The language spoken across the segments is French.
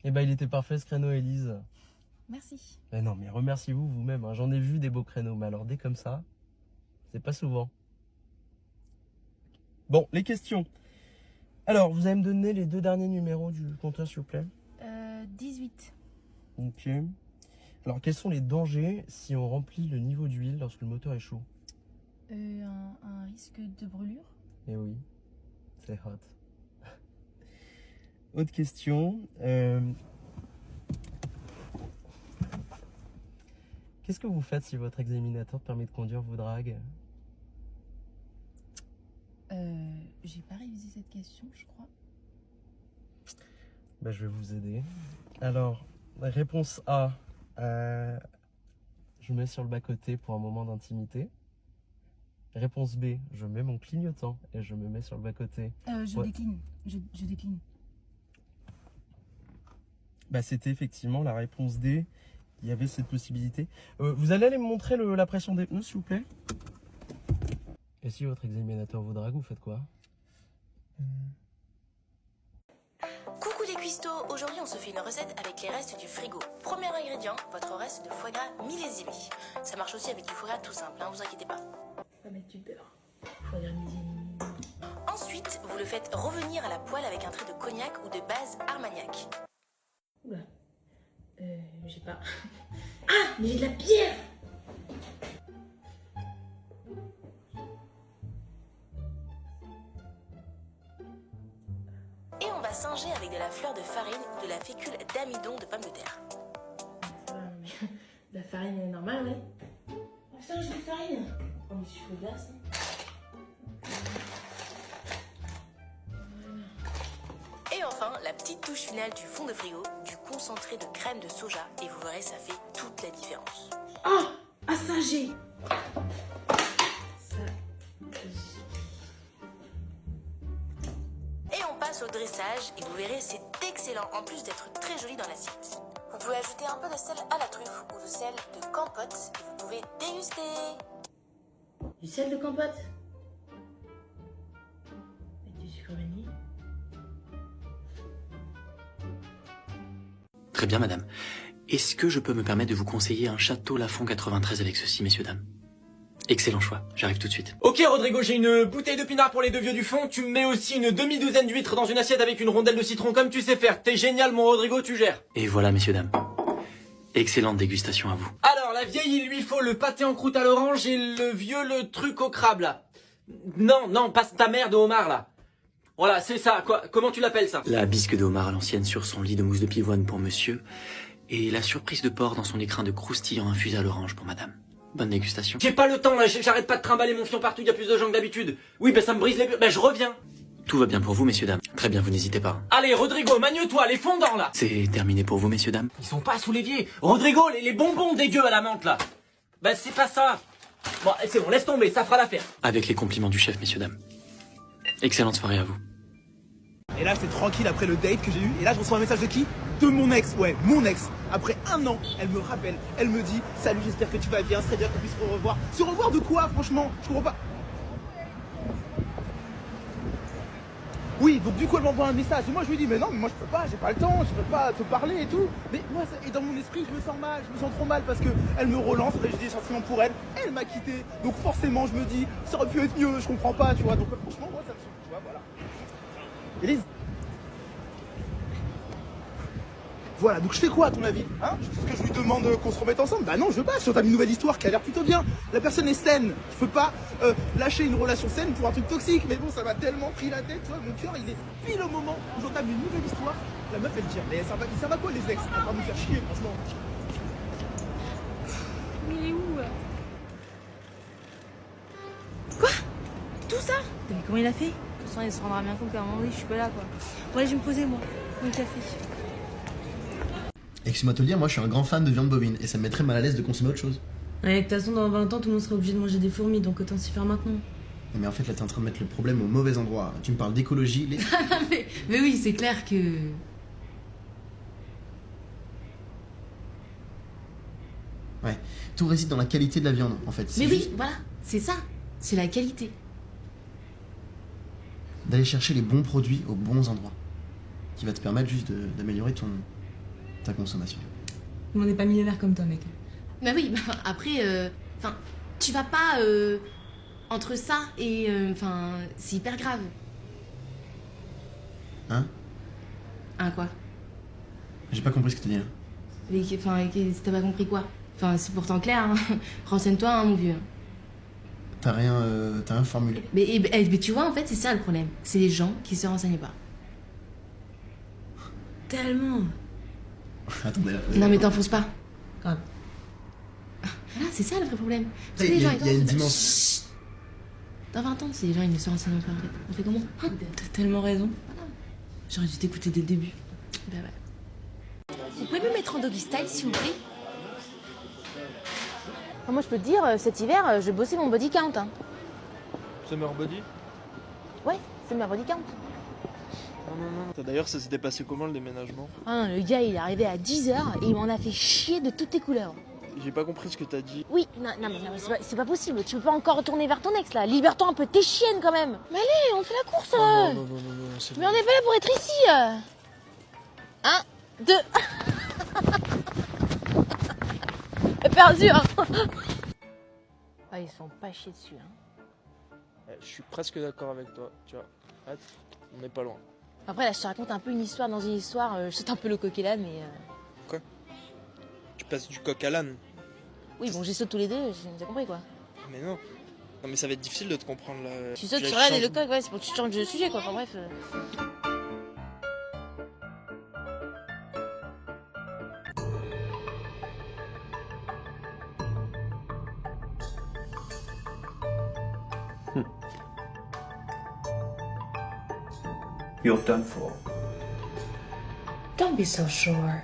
Eh ben, il était parfait ce créneau, Élise. Merci. Mais non, mais remerciez-vous vous-même, hein. J'en ai vu des beaux créneaux, mais alors dès comme ça, c'est pas souvent. Bon, les questions. Alors, vous allez me donner les 2 derniers numéros du compteur, s'il vous plaît. 18. Ok. Alors, quels sont les dangers si on remplit le niveau d'huile lorsque le moteur est chaud? Un risque de brûlure. Eh oui, c'est hot. Autre question. Qu'est-ce que vous faites si votre examinateur permet de conduire vos dragues? J'ai pas révisé cette question, je crois. Bah, je vais vous aider. Alors, réponse A. Je mets sur le bas-côté pour un moment d'intimité. Réponse B. Je mets mon clignotant et je me mets sur le bas-côté. Je Ouais. décline. Je décline. Bah, c'était effectivement la réponse D. Il y avait cette possibilité. Vous allez aller me montrer la pression des pneus, s'il vous plaît? Et si votre examinateur vous drague, vous faites quoi? Coucou les cuistots, aujourd'hui on se fait une recette avec les restes du frigo. Premier ingrédient, votre reste de foie gras millésimé. Ça marche aussi avec du foie gras tout simple, vous inquiétez pas. On va mettre du beurre. Foie gras millésimé. Ensuite, vous le faites revenir à la poêle avec un trait de cognac ou de base armagnac. Oula. J'ai pas. Ah, mais j'ai de la bière. Et on va singer avec de la fleur de farine ou de la fécule d'amidon de pomme de terre. La farine est normale, oui. Oh putain, j'ai de la farine. Oh, mais je suis glace. Et enfin, la petite touche finale du fond de frigo, du concentré de crème de soja. Et vous verrez, ça fait toute la différence. Oh, ah ça j'ai. Et on passe au dressage et vous verrez, c'est excellent en plus d'être très joli dans l'assiette. Vous pouvez ajouter un peu de sel à la truffe ou de sel de campote et vous pouvez déguster. Du sel de compote. Avec du sucre vanille. Très bien, madame. Est-ce que je peux me permettre de vous conseiller un Château Lafon 93 avec ceci, messieurs, dames? Excellent choix, j'arrive tout de suite. Ok Rodrigo, j'ai une bouteille de pinard pour les 2 vieux du fond. Tu me mets aussi une demi-douzaine d'huîtres dans une assiette avec une rondelle de citron comme tu sais faire. T'es génial mon Rodrigo, tu gères. Et voilà, messieurs, dames. Excellente dégustation à vous. Alors la vieille, il lui faut le pâté en croûte à l'orange et le vieux, le truc au crabe là. Non, passe ta mère de homard là. Voilà, c'est ça, quoi. Comment tu l'appelles ça? La bisque de homard à l'ancienne sur son lit de mousse de pivoine pour monsieur. Et la surprise de porc dans son écrin de croustillant infusé à l'orange pour madame. Bonne dégustation. J'ai pas le temps là, j'arrête pas de trimballer mon fion partout, il y a plus de gens que d'habitude. Oui, ben ça me brise les... Ben je reviens. Tout va bien pour vous, messieurs, dames. Très bien, vous n'hésitez pas. Allez Rodrigo, magne-toi, les fondants là. C'est terminé pour vous, messieurs, dames. Ils sont pas sous l'évier. Rodrigo, les bonbons dégueux à la menthe là. Ben c'est pas ça. Bon, c'est bon, laisse tomber, ça fera l'affaire. Avec les compliments du chef, messieurs, dames. Excellente soirée à vous. Et là, j'étais tranquille après le date que j'ai eu. Et là, je reçois un message de qui? De mon ex. Ouais, mon ex. Après 1 an, elle me rappelle. Elle me dit: salut, j'espère que tu vas bien. Ce serait bien qu'on puisse se revoir. Se revoir de quoi, franchement? Je comprends pas. Oui, donc du coup, elle m'envoie un message. Et moi, je lui dis: mais non, mais moi, je peux pas. J'ai pas le temps. Je peux pas te parler et tout. Mais moi, et dans mon esprit, je me sens mal. Je me sens trop mal parce que elle me relance. J'ai des sentiments pour elle. Elle m'a quitté. Donc forcément, je me dis: ça aurait pu être mieux. Je comprends pas, tu vois. Donc franchement, moi, ça me saoule. Tu vois, voilà. Élise. Voilà, donc je fais quoi à ton avis, hein? Est-ce que je lui demande qu'on se remette ensemble? Bah non, je veux pas, si t'as une nouvelle histoire qui a l'air plutôt bien. La personne est saine, je peux pas lâcher une relation saine pour un truc toxique. Mais bon, ça m'a tellement pris la tête, tu vois, mon cœur il est pile au moment où j'entame une nouvelle histoire. La meuf elle tire, mais ça va quoi les ex? On va nous faire chier, franchement. Mais il est où? Quoi? Tout ça? Mais comment il a fait? De toute façon, il se rendra bien compte qu'à un moment donné, je suis pas là, quoi. Bon, allez, je vais me poser, moi. Mon café. Excuse-moi de te le dire, moi je suis un grand fan de viande bovine et ça me mettrait mal à l'aise de consommer autre chose. Ouais, de toute façon, dans 20 ans, tout le monde sera obligé de manger des fourmis, donc autant s'y faire maintenant. Mais en fait là t'es en train de mettre le problème au mauvais endroit. Tu me parles d'écologie, les... mais oui, c'est clair que... Ouais, tout réside dans la qualité de la viande en fait. Mais C'est oui, juste voilà, c'est ça. C'est la qualité. d'aller chercher les bons produits aux bons endroits. Qui va te permettre juste d'améliorer ta consommation. On n'est pas millionnaire comme toi, mec. Bah oui, bah après, enfin, tu vas pas entre ça et, enfin, c'est hyper grave. Hein? Hein, quoi? J'ai pas compris ce que tu dis là. Mais, enfin, t'as pas compris quoi? Enfin, c'est pourtant clair, hein. Renseigne-toi, hein, mon vieux. T'as rien formulé. Mais tu vois, en fait, c'est ça le problème. C'est les gens qui se renseignent pas. Tellement. Attendez là. Non, mais t'enfonces pas. Grave. Voilà, c'est ça le vrai problème. Parce Il que les y gens, a ils une pensent- dimension. Chut. Dans 20 ans, si les gens ils ne se renseignent pas, en fait, on fait comment? Hein? T'as tellement raison. J'aurais dû t'écouter dès le début. Bah ouais. Vous pouvez me mettre en doggy style, s'il vous plaît? Moi, je peux te dire, cet hiver, je vais bosser mon body count. Hein. Summer Body? Ouais, c'est ma body count. Non. D'ailleurs, ça s'était passé comment le déménagement? Hein, le gars, il est arrivé à 10h et il m'en a fait chier de toutes les couleurs. J'ai pas compris ce que t'as dit. Oui, non, mais c'est pas possible. Tu peux pas encore retourner vers ton ex, là. Libère-toi un peu, t'es chienne, quand même. Mais allez, on fait la course. Non, c'est Mais on n'est pas là pour être ici. 1, 2. Perdu, hein. Ah, ils sont pas chiés dessus, hein. Je suis presque d'accord avec toi, tu vois. Hâte, on n'est pas loin. Après, là, je te raconte un peu une histoire dans une histoire. Je saute un peu le coq et l'âne, mais... Tu passes du coq à l'âne. Oui, bon, j'y saute tous les deux, j'ai compris, quoi. Mais non. Non, mais ça va être difficile de te comprendre là. Tu sautes Là, sur je l'âne et change- le coq, ouais, c'est pour que tu changes de sujet, quoi. Enfin, bref... You're done for. Don't be so sure.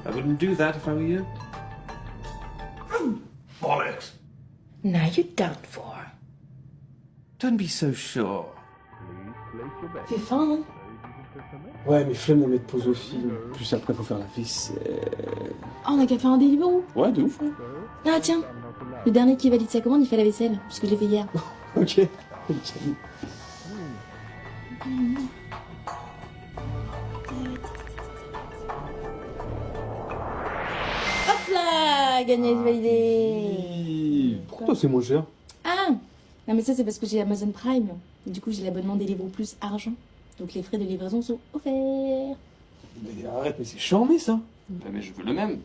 I wouldn't do that if I were you. Bollocks! Now you're done for. Don't be so sure. C'est fin, hein? Ouais, mais flemme de mettre pause au film. Plus après, faut faire la vaisselle. Oh, on a qu'à faire un Deliveroo. Ouais, de ouf. Ouais. Ah, tiens. Le dernier qui valide sa commande, il fait la vaisselle. Parce que je l'ai fait hier. Ok. Hop là, gagné, validé. Pourquoi toi, c'est moins cher? Ah, non mais ça c'est parce que j'ai Amazon Prime. Et du coup j'ai l'abonnement Deliveroo plus argent. Donc les frais de livraison sont offerts. Mais arrête, mais c'est charmé ça. Mais je veux le même.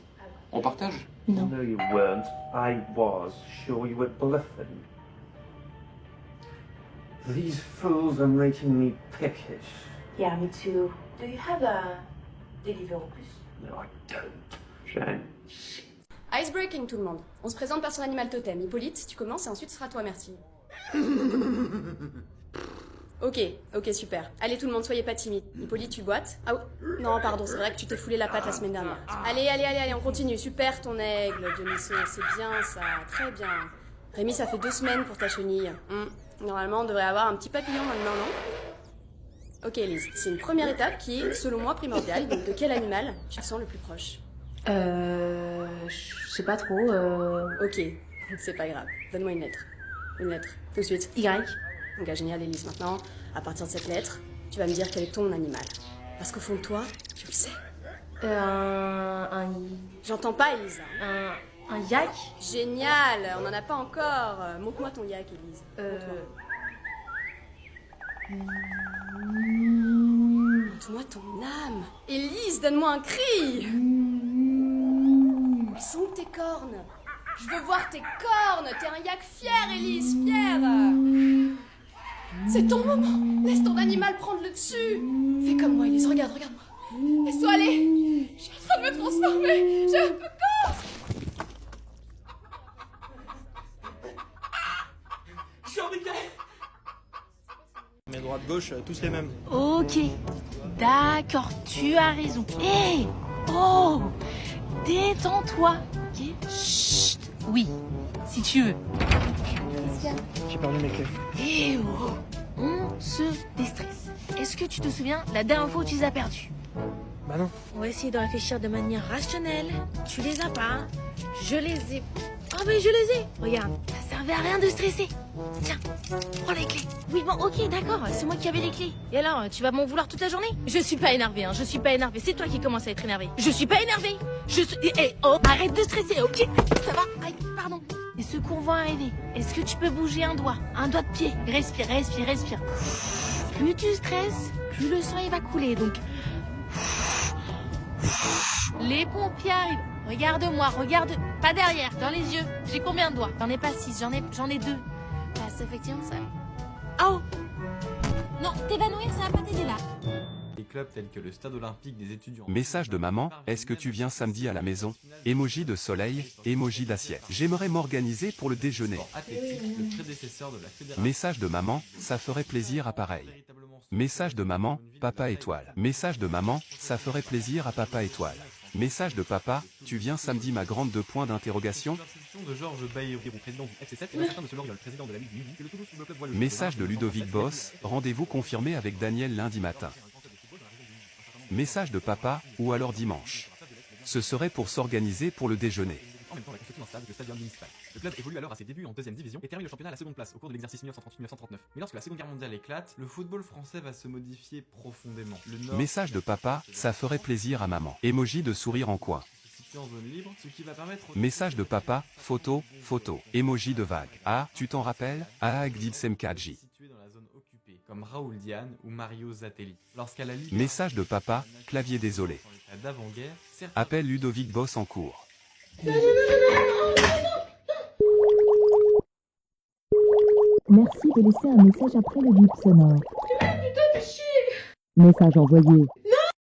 On partage. Non. No, you weren't. I was sure you were bluffing. These fools are making me peckish. Yeah, me too. Do you have a Deliveroo plus? No, I don't. Shame. Icebreaking tout le monde. On se présente par son animal totem. Hippolyte, tu commences et ensuite ce sera toi, merci. Ok, super. Allez tout le monde, soyez pas timide. Hippolyte, tu boites? Ah oui. Non, pardon, c'est vrai que tu t'es foulé la patte la semaine dernière. Allez, on continue. Super ton aigle, Dionysos, c'est bien ça, très bien. Rémi, ça fait 2 semaines pour ta chenille. Normalement, on devrait avoir un petit papillon maintenant, non? Ok, Elise, c'est une première étape qui est, selon moi, primordiale. Donc, de quel animal tu te sens le plus proche? Je sais pas trop, Ok, c'est pas grave. Donne-moi une lettre. Une lettre. Tout de suite. Y. Donc, génial, Élise. Maintenant, à partir de cette lettre, tu vas me dire quel est ton animal. Parce qu'au fond de toi, tu le sais. J'entends pas, Élise. un yak. Génial, on n'en a pas encore. Montre-moi ton yak, Élise. Montre-moi ton âme. Élise, donne-moi un cri. Où sont tes cornes? Je veux voir tes cornes. T'es un yak fier, Élise, fier. C'est ton moment. Laisse ton animal prendre le dessus. Fais comme moi, Élise. Regarde-moi. Laisse-toi aller. Je suis en train de me transformer. J'ai un peu peur. Je suis embêté. Mais droite-gauche, tous les mêmes. Ok, d'accord, tu as raison. Hé, oh, détends-toi, ok? Chut, oui, si tu veux. Qu'est-ce qu'il y a? J'ai perdu mes clés. Eh oh, on se déstresse. Est-ce que tu te souviens la dernière fois où tu les as perdus? Bah non. On va essayer de réfléchir de manière rationnelle. Tu les as pas, je les ai. Ah mais je les ai. Regarde, ta serviette. énervé, rien de stressé. Tiens, prends les clés. Oui, bon, ok, d'accord, c'est moi qui avais les clés. Et alors, tu vas m'en vouloir toute la journée? Je suis pas énervé, hein, je suis pas énervé. C'est toi qui commences à être énervé. Je suis pas énervé. Je suis... oh, arrête de stresser, ok? Ça va? Aïe, pardon. Les secours vont arriver. Est-ce que tu peux bouger un doigt de pied? Respire, respire, respire. Plus tu stresses, plus le sang il va couler, donc... Les pompiers arrivent. Regarde-moi, regarde... Pas derrière, dans les yeux. J'ai combien de doigts? J'en ai pas 6, j'en ai 2. Bah, c'est effectivement ça. Oh! Non, t'évanouir, ça va pas t'aider là. Les clubs tels que le stade olympique des étudiants. Message de maman, est-ce que tu viens samedi à la maison? Emoji de soleil, emoji d'assiette. J'aimerais m'organiser pour le déjeuner. Le prédécesseur de la fédération. Message de maman, ça ferait plaisir à pareil. Message de maman, papa étoile. Message de maman, ça ferait plaisir à papa étoile. Message de papa, tu viens samedi ma grande 2 points d'interrogation. Message de Ludovic Boss, rendez-vous confirmé avec Daniel lundi matin. Message de papa, ou alors dimanche. Ce serait pour s'organiser pour le déjeuner. En même temps, la construction d'un stade, le stadium municipal. Le club évolue alors à ses débuts en 2e division et termine le championnat à la seconde place au cours de l'exercice 1938-1939. Mais lorsque la Seconde Guerre mondiale éclate, le football français va se modifier profondément. Message de papa, ça ferait plaisir à maman. Emoji de sourire en coin. En zone libre, ce qui va permettre... Message de papa, photo, photo. Emoji de vague. Ah, tu t'en rappelles? Ah, Agdid Semkadji. Situé dans la zone occupée, comme Raoul Diane ou Mario Zatelli. Lorsqu'à la Ligue... Message de papa, clavier désolé. D'avant-guerre, appelle Ludovic Boss en cours. Merci de laisser un message après le bip sonore. Message envoyé.